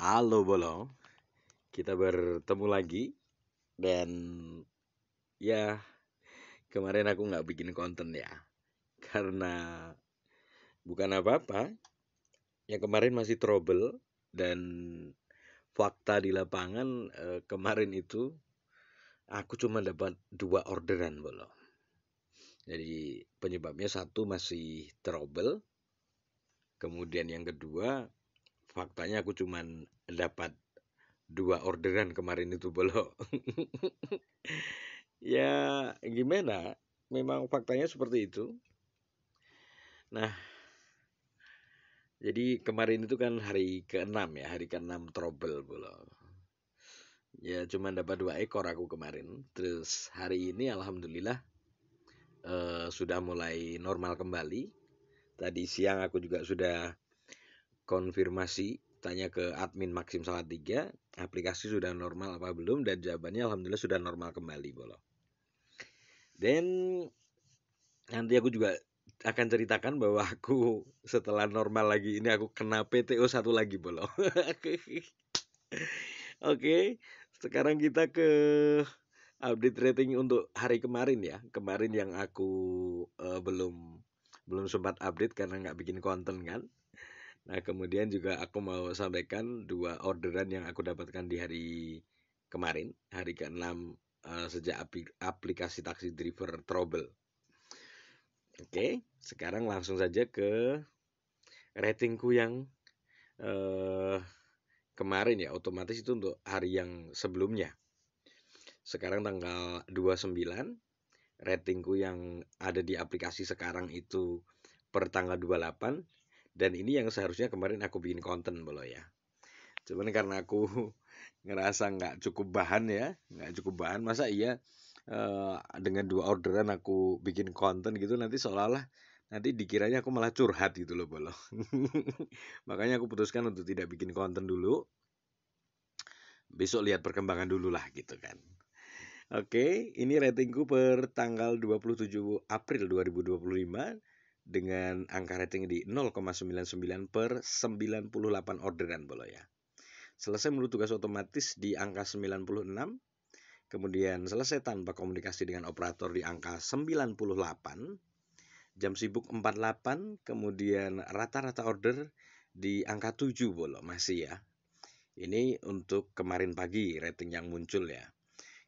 Halo Bolo, kita bertemu lagi dan ya kemarin aku nggak bikin konten ya karena bukan apa-apa, ya kemarin masih trouble dan fakta di lapangan kemarin itu aku cuma dapat 2 orderan Bolo. Jadi penyebabnya satu masih trouble, kemudian yang kedua faktanya aku cuma dapat 2 orderan kemarin itu Bolo. Ya, gimana? Memang faktanya seperti itu. Nah, jadi kemarin itu kan hari ke-6 ya, hari ke-6 trouble bola. Ya, cuma dapat 2 ekor aku kemarin. Terus hari ini alhamdulillah sudah mulai normal kembali. Tadi siang aku juga sudah konfirmasi, tanya ke admin Maxim Salatiga, aplikasi sudah normal apa belum, dan jawabannya alhamdulillah sudah normal kembali bola. Dan nanti aku juga akan ceritakan bahwa aku setelah normal lagi ini aku kena PTO satu lagi Bolo. Oke, sekarang kita ke update rating untuk hari kemarin ya. Kemarin yang aku belum sempat update karena nggak bikin konten kan. Nah, kemudian juga aku mau sampaikan 2 orderan yang aku dapatkan di hari kemarin, hari ke-6 sejak aplikasi taksi driver trouble. Oke, sekarang langsung saja ke ratingku yang eh, kemarin ya, otomatis itu untuk hari yang sebelumnya. Sekarang tanggal 29, ratingku yang ada di aplikasi sekarang itu per tanggal 28, dan ini yang seharusnya kemarin aku bikin konten bolo ya. Cuman karena aku ngerasa nggak cukup bahan ya, nggak cukup bahan, masa iya dengan 2 orderan aku bikin konten gitu nanti seolah-olah nanti dikiranya aku malah curhat gitu loh bolo. Makanya aku putuskan untuk tidak bikin konten dulu, besok lihat perkembangan dulu lah gitu kan. Oke, ini ratingku per tanggal 27 April 2025 dengan angka rating di 0,99 per 98 orderan bolo ya. Selesai menurut tugas otomatis di angka 96, kemudian selesai tanpa komunikasi dengan operator di angka 98, jam sibuk 48, kemudian rata-rata order di angka 7 bolo masih ya. Ini untuk kemarin pagi rating yang muncul ya.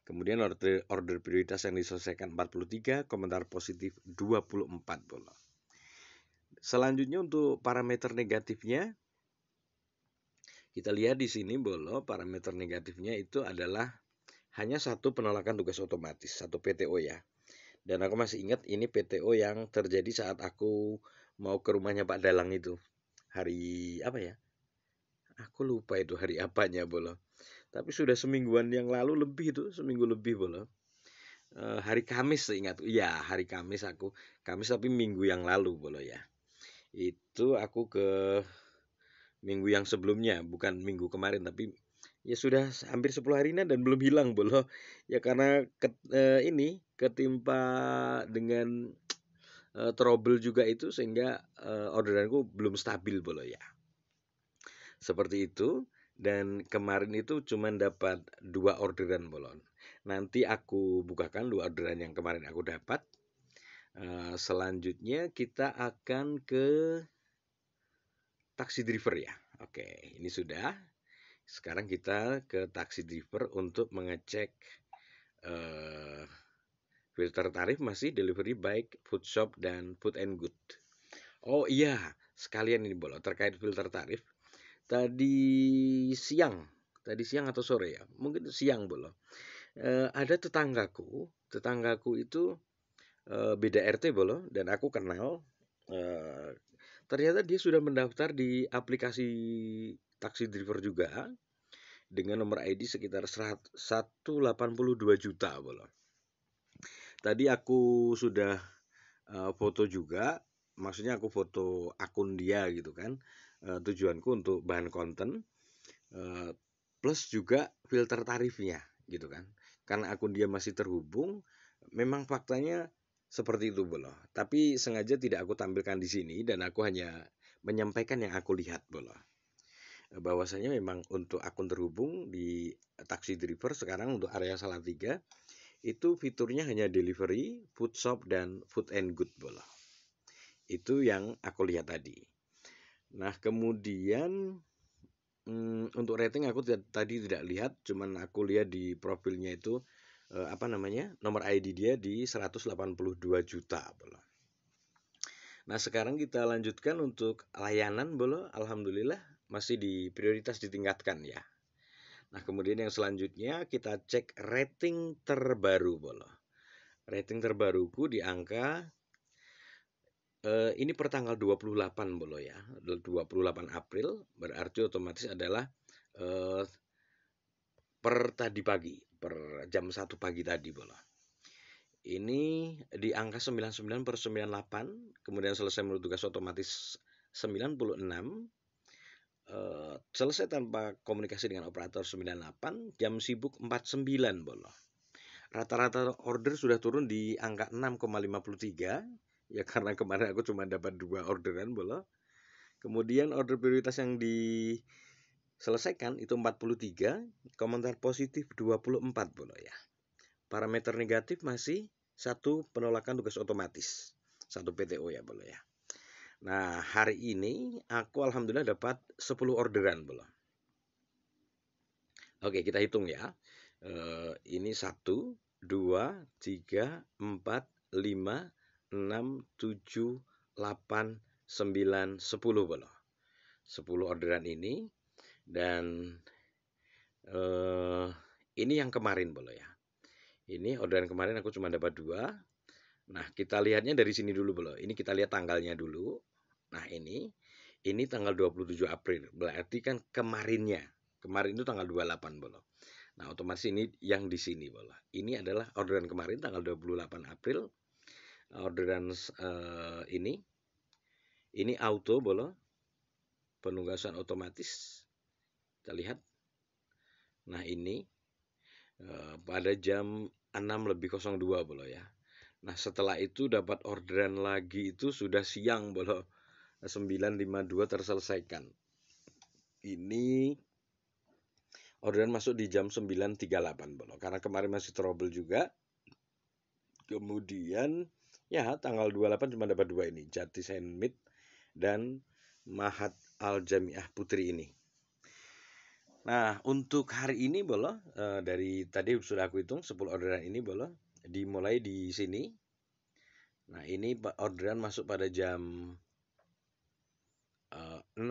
Kemudian order prioritas yang diselesaikan 43, komentar positif 24 bolo. Selanjutnya untuk parameter negatifnya, kita lihat di sini bolo, parameter negatifnya itu adalah hanya satu penolakan tugas otomatis, satu PTO ya. Dan aku masih ingat ini PTO yang terjadi saat aku mau ke rumahnya Pak Dalang itu. Hari apa ya? Aku lupa itu hari apanya bolo. Tapi sudah semingguan yang lalu lebih itu, seminggu lebih bolo. Hari Kamis seingat. Iya, hari Kamis aku. Kamis tapi minggu yang lalu bolo ya. Itu aku ke minggu yang sebelumnya, bukan minggu kemarin tapi ya sudah hampir 10 harinya dan belum hilang bolo. Ya karena ini ketimpa dengan trouble juga itu sehingga orderanku belum stabil bolo ya. Seperti itu, dan kemarin itu cuma dapat 2 orderan bolon. Nanti aku bukakan 2 orderan yang kemarin aku dapat. Selanjutnya kita akan ke taksi driver ya. Oke, ini sudah. Sekarang kita ke taksi driver untuk mengecek eh, filter tarif masih delivery baik food shop dan food and good. Oh iya, sekalian ini boleh terkait filter tarif. Tadi siang atau sore ya, mungkin siang boleh. Ada tetanggaku itu beda RT boleh, dan aku kenal. Ternyata dia sudah mendaftar di aplikasi taksi driver juga dengan nomor ID sekitar 182 juta boleh. Tadi aku sudah foto juga, maksudnya aku foto akun dia gitu kan. Tujuanku untuk bahan konten, plus juga filter tarifnya gitu kan. Karena akun dia masih terhubung, memang faktanya seperti itu bolo. Tapi sengaja tidak aku tampilkan di sini dan aku hanya menyampaikan yang aku lihat bolo. bahwasanya memang untuk akun terhubung di taksi driver sekarang untuk area Salatiga itu fiturnya hanya delivery, food shop, dan food and good bola. Itu yang aku lihat tadi. Nah kemudian untuk rating aku tadi tidak lihat, cuman aku lihat di profilnya itu nomor ID dia di 182 juta bola. Nah sekarang kita lanjutkan untuk layanan bola, alhamdulillah masih di prioritas ditingkatkan ya. Nah kemudian yang selanjutnya kita cek rating terbaru bola. Rating terbaruku di angka ini per tanggal 28 bola ya, 28 April, berarti otomatis adalah per tadi pagi, per jam 1 pagi tadi bola. Ini di angka 99 per 98, kemudian selesai menurut tugas otomatis 96, selesai tanpa komunikasi dengan operator 98, jam sibuk 49 bola. Rata-rata order sudah turun di angka 6,53, ya karena kemarin aku cuma dapat 2 orderan bola. Kemudian order prioritas yang diselesaikan itu 43, komentar positif 24 bola ya. Parameter negatif masih 1 penolakan tugas otomatis, 1 PTO ya bola ya. Nah hari ini aku alhamdulillah dapat 10 orderan bola. Oke kita hitung ya. Ini 1, 2, 3, 4, 5, 6, 7, 8, 9, 10 bola. 10 orderan ini. Dan ini yang kemarin bola ya. Ini orderan kemarin aku cuma dapat 2. Nah kita lihatnya dari sini dulu bola. Ini kita lihat tanggalnya dulu. Nah ini tanggal 27 April. Berarti kan kemarinnya. Kemarin itu tanggal 28 bola. Nah otomatis ini yang di sini bola. Ini adalah orderan kemarin tanggal 28 April. Orderan ini auto bola. Penugasan otomatis. Kita lihat. Nah ini pada jam 6:02 bola ya. Nah setelah itu dapat orderan lagi itu sudah siang bola. 9:52 terselesaikan. Ini orderan masuk di jam 9:38 bola. Karena kemarin masih trouble juga. Kemudian ya tanggal 28 cuma dapat 2 ini. Jati Senmit dan Mahat Al Jamiah Putri ini. Nah untuk hari ini bola dari tadi sudah aku hitung 10 orderan ini bola dimulai di sini. Nah ini orderan masuk pada jam 6:04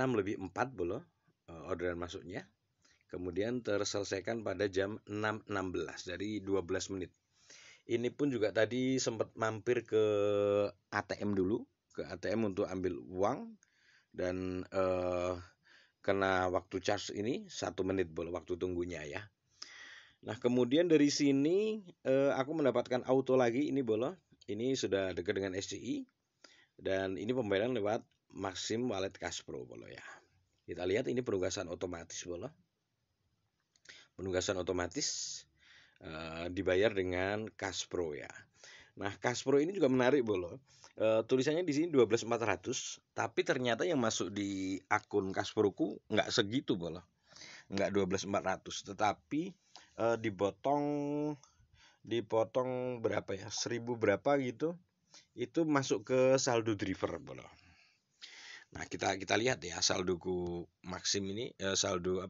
bola orderan masuknya. Kemudian terselesaikan pada jam 6:16 dari 12 menit. Ini pun juga tadi sempat mampir ke ATM dulu, ke ATM untuk ambil uang dan kena waktu charge ini 1 menit bola waktu tunggunya ya. Nah kemudian dari sini aku mendapatkan auto lagi ini bola. Ini sudah dekat dengan SCI dan ini pembayaran lewat Maxim Wallet Cashpro bola ya. Kita lihat ini penugasan otomatis bola. Penugasan otomatis dibayar dengan Cashpro ya. Nah Cashpro ini juga menarik bola. Tulisannya di sini 12.400, tapi ternyata yang masuk di akun Cashproku nggak segitu bola, nggak 12.400, tetapi dipotong berapa ya, 1.000 berapa gitu, itu masuk ke saldo driver bola. Nah kita lihat ya saldoku Maxim ini, saldo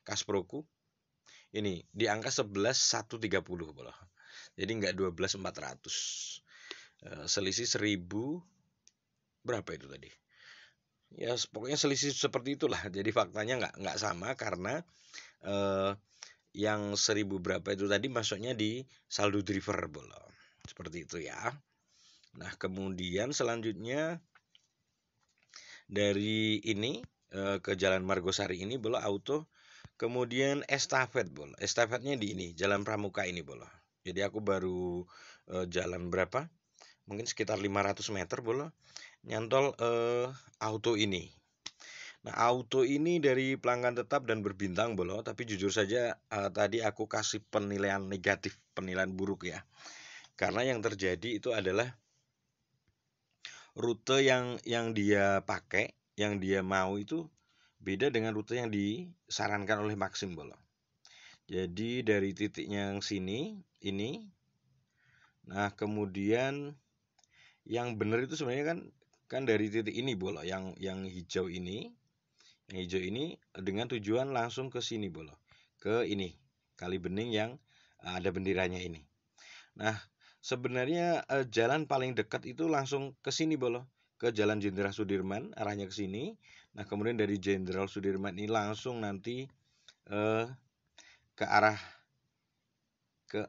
Cashproku ini di angka 11.130 bola. Jadi nggak 12.400. Selisih 1.000 berapa itu tadi? Ya pokoknya selisih seperti itulah. Jadi faktanya nggak sama karena yang 1.000 berapa itu tadi masuknya di saldo driver bola. Seperti itu ya. Nah kemudian selanjutnya dari ini ke Jalan Margosari ini bola auto. Kemudian estafet bola. Estafetnya di ini Jalan Pramuka ini bola. Jadi aku baru jalan berapa? Mungkin sekitar 500 meter bola nyantol auto ini. Nah auto ini dari pelanggan tetap dan berbintang bola, tapi jujur saja tadi aku kasih penilaian negatif, penilaian buruk ya. Karena yang terjadi itu adalah rute yang dia pakai, yang dia mau itu Beda dengan rute yang disarankan oleh Maxim Bolo. Jadi dari titiknya yang sini, ini. Nah, kemudian yang benar itu sebenarnya kan dari titik ini Bolo, yang hijau ini. Yang hijau ini dengan tujuan langsung ke sini Bolo. Ke ini, Kali Bening yang ada benderanya ini. Nah, sebenarnya jalan paling dekat itu langsung ke sini Bolo, ke Jalan Jenderal Sudirman, arahnya ke sini. Nah, kemudian dari Jenderal Sudirman ini langsung nanti eh, ke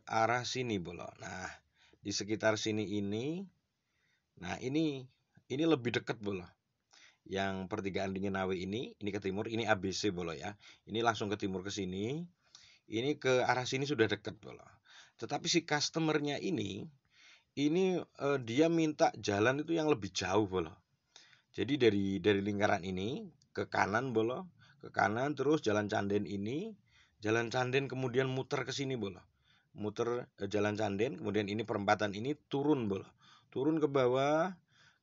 arah sini Bolo. Nah, di sekitar sini ini, nah ini lebih dekat Bolo. Yang pertigaan Dingenawe ini ke timur, ini ABC Bolo ya. Ini langsung ke timur ke sini. Ini ke arah sini sudah dekat Bolo. Tetapi si customernya ini dia minta jalan itu yang lebih jauh Bolo. Jadi dari lingkaran ini ke kanan Bolo, ke kanan terus Jalan Canden ini, Jalan Canden kemudian muter ke sini Bolo. Muter Jalan Canden, kemudian ini perempatan ini turun Bolo. Turun ke bawah,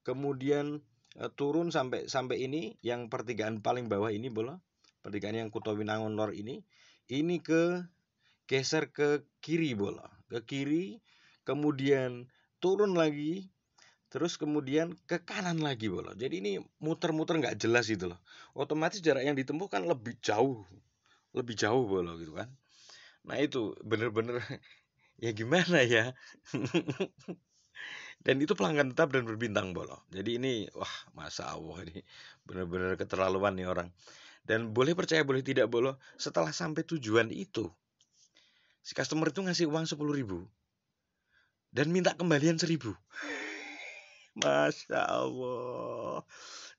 kemudian turun sampai ini yang pertigaan paling bawah ini Bolo. Pertigaan yang Kutowinangun Lor ini geser ke kiri Bolo. Ke kiri, kemudian turun lagi, terus kemudian ke kanan lagi Bolo. Jadi ini muter-muter nggak jelas gitu loh. Otomatis jarak yang ditempuh kan lebih jauh Bolo gitu kan. Nah itu bener-bener ya gimana ya. Dan itu pelanggan tetap dan berbintang Bolo. Jadi ini wah masa Allah, ini bener-bener keterlaluan nih orang. Dan boleh percaya boleh tidak Bolo, setelah sampai tujuan itu si customer itu ngasih uang 10.000 dan minta kembalian 1.000. Masya Allah.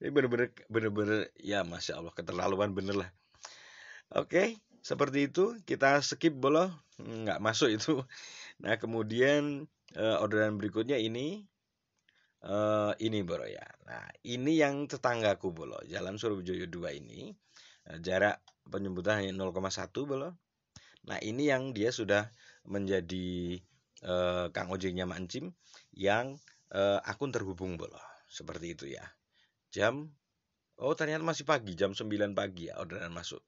Ini bener-bener ya Masya Allah, keterlaluan bener lah. Oke, seperti itu kita skip Bolo, nggak masuk itu. Nah kemudian orderan berikutnya ini Bolo ya. Nah ini yang tetanggaku Bolo, Jalan Surabaya 2 ini jarak penjemputan hanya 0,1 Bolo. Nah ini yang dia sudah menjadi Kang ojeknya Mak Encim yang akun terhubung Bolo. Seperti itu ya. Ternyata masih pagi, jam 9 pagi ya orderan masuk.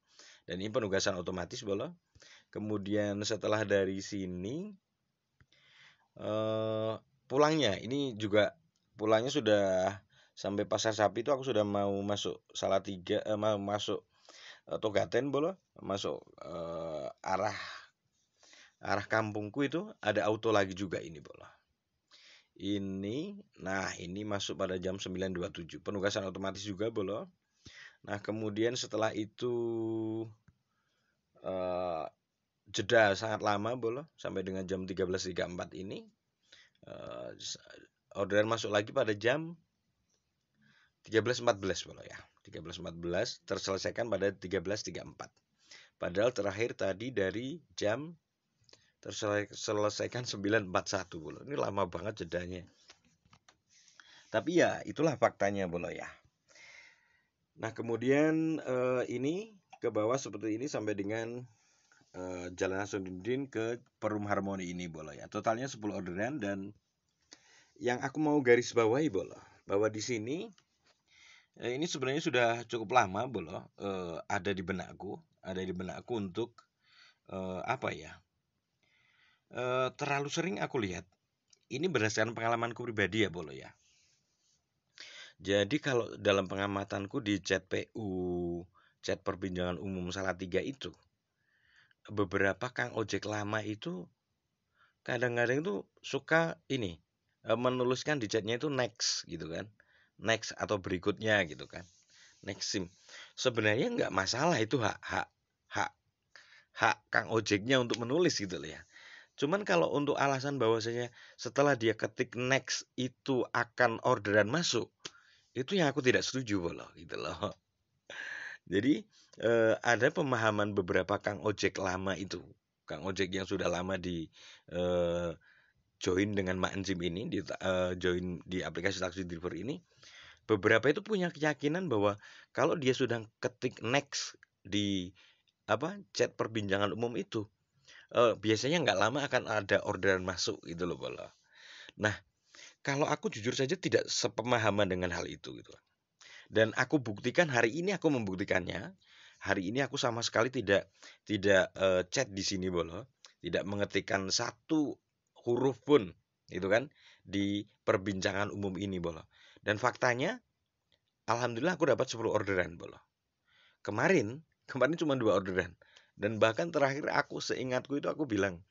Dan ini penugasan otomatis Bolo. Kemudian setelah dari sini pulangnya sudah sampai Pasar Sapi itu aku sudah mau masuk Salatiga, mau masuk Togaten Bolo, masuk arah kampungku itu ada auto lagi juga ini Bolo. Ini masuk pada jam 9.27, penugasan otomatis juga Bolo. Nah kemudian setelah itu jeda sangat lama Bolo, sampai dengan jam 13.34 ini orderan masuk lagi pada jam 13.14 Bolo ya. 13.14 terselesaikan pada 13.34. Padahal terakhir tadi dari jam terselesaikan 9.41 Bolo. Ini lama banget jedanya. Tapi ya itulah faktanya Bolo ya. Nah kemudian ini ke bawah seperti ini sampai dengan Jalan Hasanuddin ke Perum Harmoni ini Bolo ya. Totalnya 10 orderan. Dan yang aku mau garis bawahi Bolo, bahwa di sini ini sebenarnya sudah cukup lama Bolo ada di benakku untuk terlalu sering aku lihat. Ini berdasarkan pengalamanku pribadi ya Bolo ya. Jadi kalau dalam pengamatanku di chat PU, chat perbincangan umum Salatiga itu, beberapa Kang ojek lama itu kadang-kadang itu suka menuliskan di chatnya itu next gitu kan, next atau berikutnya gitu kan, next sim. Sebenarnya nggak masalah, itu hak Kang ojeknya untuk menulis gitu loh ya. Cuman kalau untuk alasan bahwasanya setelah dia ketik next itu akan orderan masuk, itu yang aku tidak setuju Bolo gitu loh. Jadi ada pemahaman beberapa Kang ojek lama itu, Kang ojek yang sudah lama di join dengan Mak Encim ini, join di aplikasi taksi driver ini, beberapa itu punya keyakinan bahwa kalau dia sudah ketik next di chat perbincangan umum itu, biasanya nggak lama akan ada orderan masuk gitu loh Bolo. Nah kalau aku jujur saja tidak sepemahaman dengan hal itu gitu. Dan aku buktikan hari ini, aku membuktikannya. Hari ini aku sama sekali tidak chat di sini Bolo, tidak mengetikkan satu huruf pun itu kan di perbincangan umum ini Bolo. Dan faktanya alhamdulillah aku dapat 10 orderan Bolo. Kemarin cuma 2 orderan. Dan bahkan terakhir aku seingatku itu aku bilang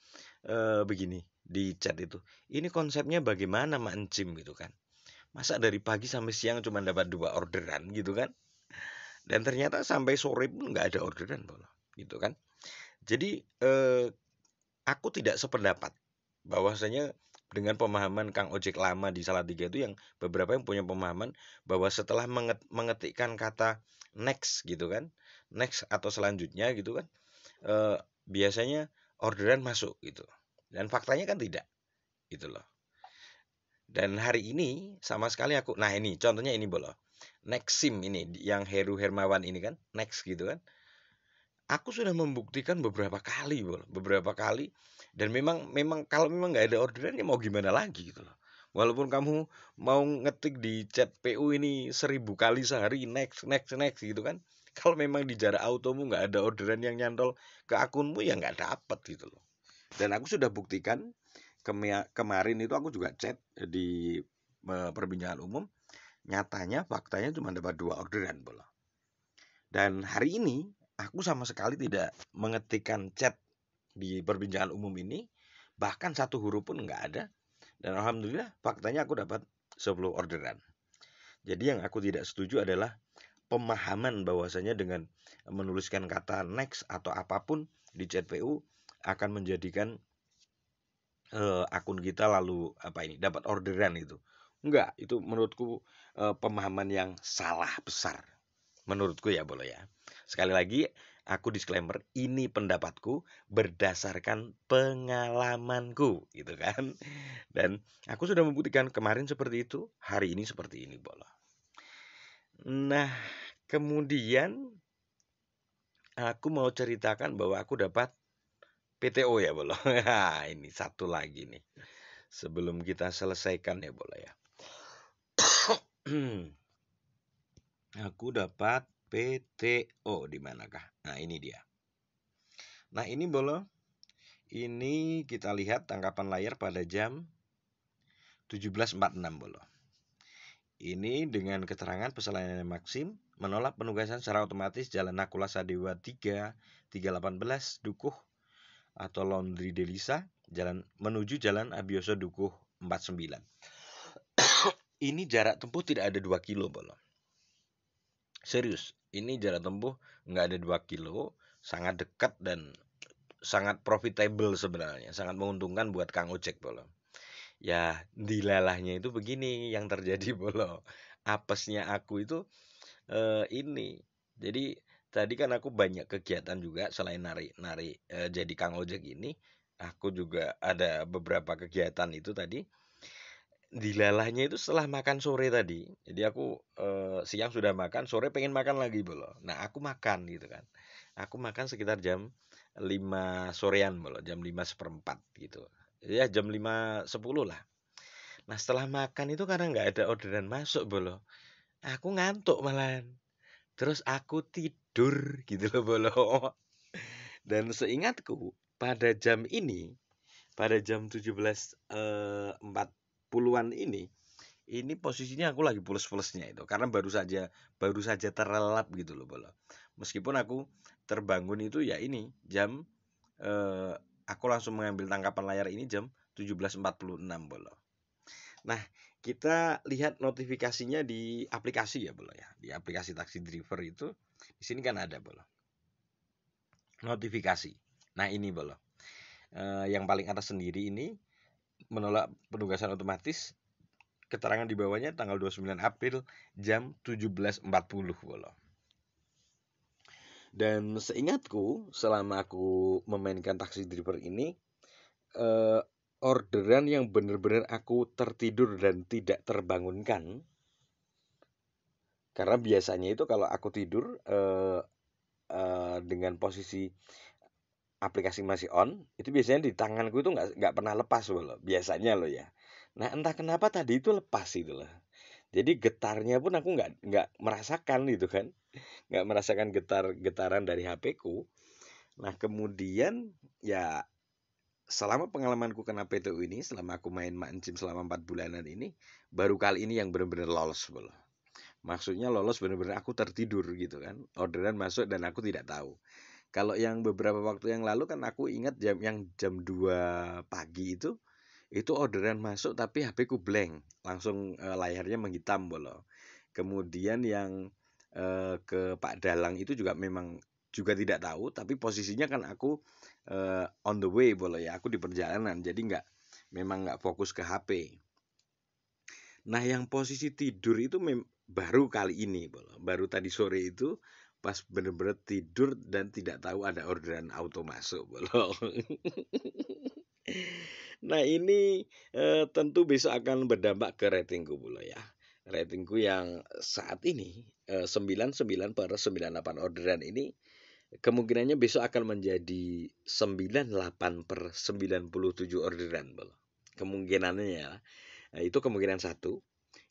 begini di chat itu. Ini konsepnya bagaimana Mak Encim gitu kan. Masa dari pagi sampai siang cuma dapat 2 orderan gitu kan. Dan ternyata sampai sore pun nggak ada orderan Bolo. Gitu kan. Jadi aku tidak sependapat bahwasanya dengan pemahaman Kang Ojek lama di Salatiga itu yang beberapa yang punya pemahaman bahwa setelah mengetikkan kata next gitu kan, next atau selanjutnya gitu kan, biasanya orderan masuk gitu. Dan faktanya kan tidak gitu loh. Dan hari ini sama sekali aku, nah ini contohnya ini Bolo. Next SIM ini yang Heru Hermawan ini kan, next gitu kan. Aku sudah membuktikan beberapa kali, Bol, beberapa kali. Dan memang kalau memang nggak ada orderan ya mau gimana lagi gitu loh. Walaupun kamu mau ngetik di chat PU ini 1000 kali sehari next next next gitu kan. Kalau memang di jarak automu nggak ada orderan yang nyantol ke akunmu ya nggak dapat gitu loh. Dan aku sudah buktikan kemarin itu aku juga chat di perbincangan umum. Nyatanya faktanya cuma dapat 2 orderan, Bol. Dan hari ini aku sama sekali tidak mengetikkan chat di perbincangan umum ini, bahkan satu huruf pun nggak ada. Dan alhamdulillah faktanya aku dapat 10 orderan. Jadi yang aku tidak setuju adalah pemahaman bahwasanya dengan menuliskan kata next atau apapun di chat PU akan menjadikan akun kita lalu apa ini dapat orderan itu. Enggak, itu menurutku pemahaman yang salah besar. Menurutku ya boleh ya. Sekali lagi aku disclaimer, ini pendapatku berdasarkan pengalamanku gitu kan. Dan aku sudah membuktikan kemarin seperti itu, hari ini seperti ini boleh. Nah, kemudian aku mau ceritakan bahwa aku dapat PTO ya boleh. Nah, ini satu lagi nih. Sebelum kita selesaikan ya boleh ya. Aku dapat PTO di manakah? Nah, ini dia. Nah, ini boleh. Ini kita lihat tangkapan layar pada jam 17.46 boleh. Ini dengan keterangan peselaian Maxim menolak penugasan secara otomatis Jalan Nakula Sadewa 3, 318 Dukuh atau Laundry Delisa menuju Jalan Abioso Dukuh 49. Ini jarak tempuh tidak ada 2 kilo boleh. Serius, ini jarak tempuh nggak ada 2 kilo, sangat dekat dan sangat profitable sebenarnya, sangat menguntungkan buat Kang Ojek boleh. Ya, dilalahnya itu begini yang terjadi Bolo. Apesnya aku itu ini. Jadi tadi kan aku banyak kegiatan juga selain nari-nari jadi Kang Ojek ini, aku juga ada beberapa kegiatan itu tadi. Dilalahnya itu setelah makan sore tadi. Jadi aku siang sudah makan, sore pengen makan lagi Bolo. Nah, aku makan gitu kan. Aku makan sekitar jam 5 sorean Bolo, jam 5:15 gitu. Ya jam 5:10 lah. Nah setelah makan itu karena nggak ada orderan masuk Bolo, aku ngantuk malahan. Terus aku tidur gitu loh Bolo. Dan seingatku pada jam ini, pada jam 17.40-an ini posisinya aku lagi pules-pulesnya itu. Karena baru saja terlelap gitu loh Bolo. Meskipun aku terbangun itu ya ini jam aku langsung mengambil tangkapan layar ini jam 17.46 Bolo. Nah, kita lihat notifikasinya di aplikasi ya, Bolo ya. Di aplikasi taksi driver itu di sini kan ada, Bolo. Notifikasi. Nah, ini, Bolo. Yang paling atas sendiri ini menolak penugasan otomatis. Keterangan di bawahnya tanggal 29 April jam 17.40, Bolo. Dan seingatku selama aku memainkan taksi driver ini orderan yang benar-benar aku tertidur dan tidak terbangunkan. Karena biasanya itu kalau aku tidur dengan posisi aplikasi masih on, itu biasanya di tanganku itu nggak pernah lepas loh, biasanya loh ya. Nah entah kenapa tadi itu lepas itu loh. Jadi getarnya pun aku nggak merasakan gitu kan, nggak merasakan getaran dari HP-ku. Nah kemudian ya selama pengalamanku kena PTU ini, selama aku main mancim selama 4 bulanan ini, baru kali ini yang benar-benar lolos bola. Maksudnya lolos benar-benar aku tertidur gitu kan. Orderan masuk dan aku tidak tahu. Kalau yang beberapa waktu yang lalu kan aku ingat jam 2 pagi itu orderan masuk tapi HP ku blank, langsung layarnya menghitam bola. Kemudian yang ke Pak Dalang itu juga memang juga tidak tahu, tapi posisinya kan aku on the way bola ya, aku di perjalanan, jadi memang nggak fokus ke HP. Nah yang posisi tidur itu baru kali ini bola, baru tadi sore itu pas bener-bener tidur dan tidak tahu ada orderan auto masuk bola. Nah ini tentu besok akan berdampak ke ratingku bola ya. Ratingku yang saat ini 99/98 orderan ini kemungkinannya besok akan menjadi 98/97 orderan bola. Kemungkinannya ya. Nah, itu kemungkinan satu.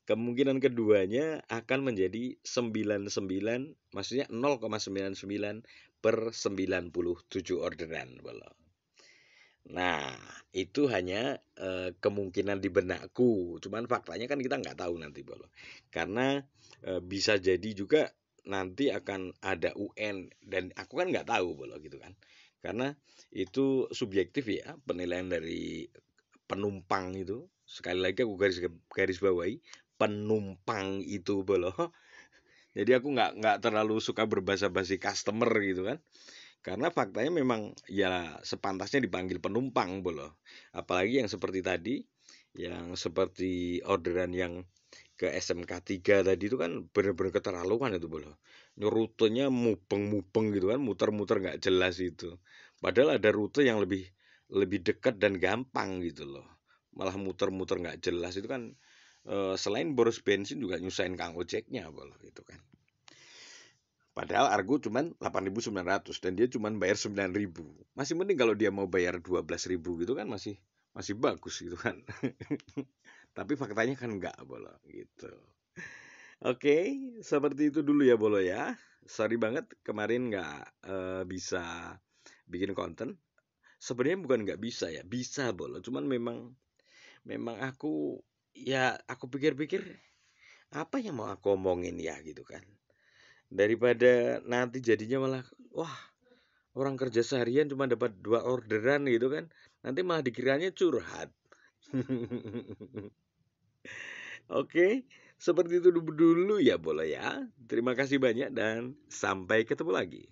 Kemungkinan keduanya akan menjadi 99, maksudnya 0,99/97 orderan bola. Nah, itu hanya kemungkinan di benakku. Cuman faktanya kan kita nggak tahu nanti bola. Karena bisa jadi juga nanti akan ada UN dan aku kan nggak tahu bola gitu kan. Karena itu subjektif ya penilaian dari penumpang itu. Sekali lagi aku garis bawahi penumpang itu bola. Jadi aku nggak terlalu suka berbahasa basi customer gitu kan. Karena faktanya memang ya sepantasnya dipanggil penumpang boh. Apalagi yang seperti tadi, yang seperti orderan yang ke SMK 3 tadi itu kan bener-bener keterlaluan itu boh. Rutenya mupeng-mupeng gitu kan, muter-muter nggak jelas itu. Padahal ada rute yang lebih lebih dekat dan gampang gitu loh. Malah muter-muter nggak jelas itu kan selain boros bensin juga nyusahin kang ojeknya boh gitu kan. Padahal Argo cuman 8.900 dan dia cuman bayar 9.000. Masih mending kalau dia mau bayar 12.000 gitu kan masih masih bagus gitu kan. Tapi faktanya kan enggak Bolo gitu. Oke, seperti itu dulu ya Bolo ya. Sorry banget kemarin nggak bisa bikin konten. Sebenarnya bukan nggak bisa ya, bisa Bolo. Cuman memang memang aku pikir-pikir apa yang mau aku omongin ya gitu kan. Daripada nanti jadinya malah wah orang kerja seharian cuma dapat 2 orderan gitu kan, nanti malah dikiranya curhat. Oke, seperti itu dulu ya boleh ya. Terima kasih banyak dan sampai ketemu lagi.